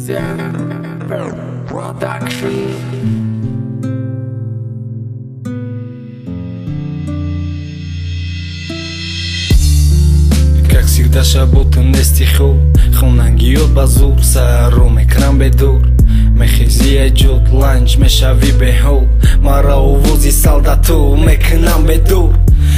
Как всегда шабот нестихол хонангиёт ба зур саҳарро мекунам бедор мехези аҷод ланҷ мешавӣ беҳол маро овози солдату мекунам бедор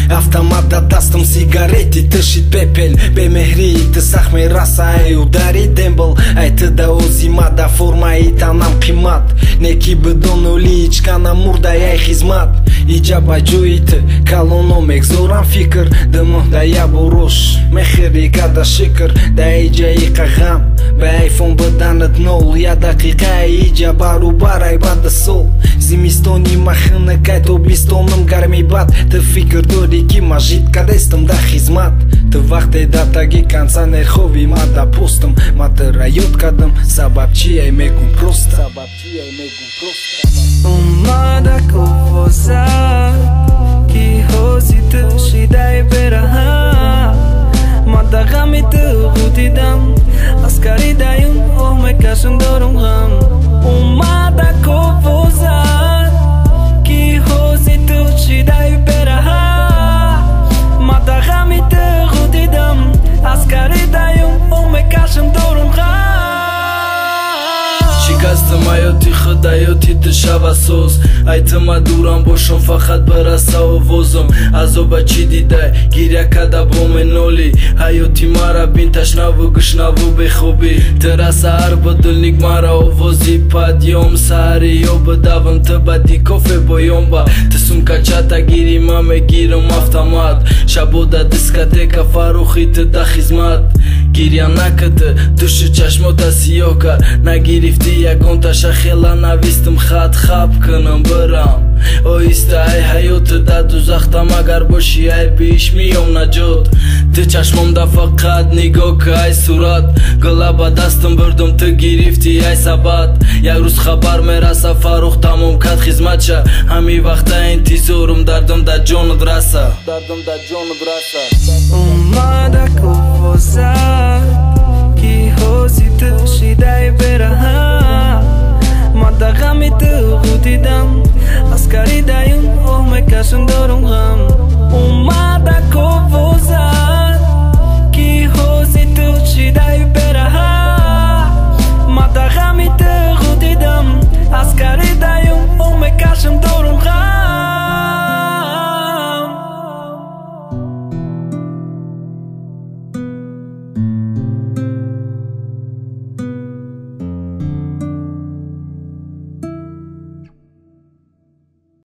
автомат дар дастам сигарети тишид пепел бемеҳрии ты сахт мерасаи удари дембл ай ты да озима да формаи танам қимат неки бидонули ичкана мурдаи ай хизмат иҷа ба ҷои ты калоно мегзорам фикр димоҳ да яборош мехири када шикр да иҷаи қағам ба айфон биданат нол я дақиқа иҷа барубар ай баъда сол зимистони махинакай тобистоным гарми бад ты фикр дори ки ма жидка дестам да хизмат ты вақте да таги консанер хоби ма да постам ма тыра ёд кардам сабабчи ай мегум проста умада ковоза ки ҳози ты шидай бераҳа ма да ғами ты ғудидам аскари даюм оҳ мекашам дорум ғам умада ковоза ки ҳози ты шидай бераҳа ма да ғами ты ғудидам аскари даюм оҳ мекашам дорум ғам шикастам ҳаёти худ ҳаёти ты шава соз ай ты ма дурам бошам фақат бараса овозам азоба чӣ дидай гиря када бо менолӣ ҳаёти мара бин ташнаву гушнаву бехобӣ ты раса ҳар ба дилник мара овози падём саҳари ё бидавам ты бади кофе боёмба ты сумкачата гири ма мегирам автомат шабода дискотека фарухи ты да хизмат гиря накард душу чашмота сиёҳ кард нагирифти ягонта шахела навистам хат хаб кунам бирам оҳиста ай ҳаёты да дузахтам агар бошӣ ай пеш миём наҷот ты чашмомда фақат нигоҳ ка ай сурат гила ба дастам бурдам ты гирифти ай сабат як рӯз хабар мераса фарух тамом кард хизматша ҳамин вақта интизорум дардам да ҷонат раса умада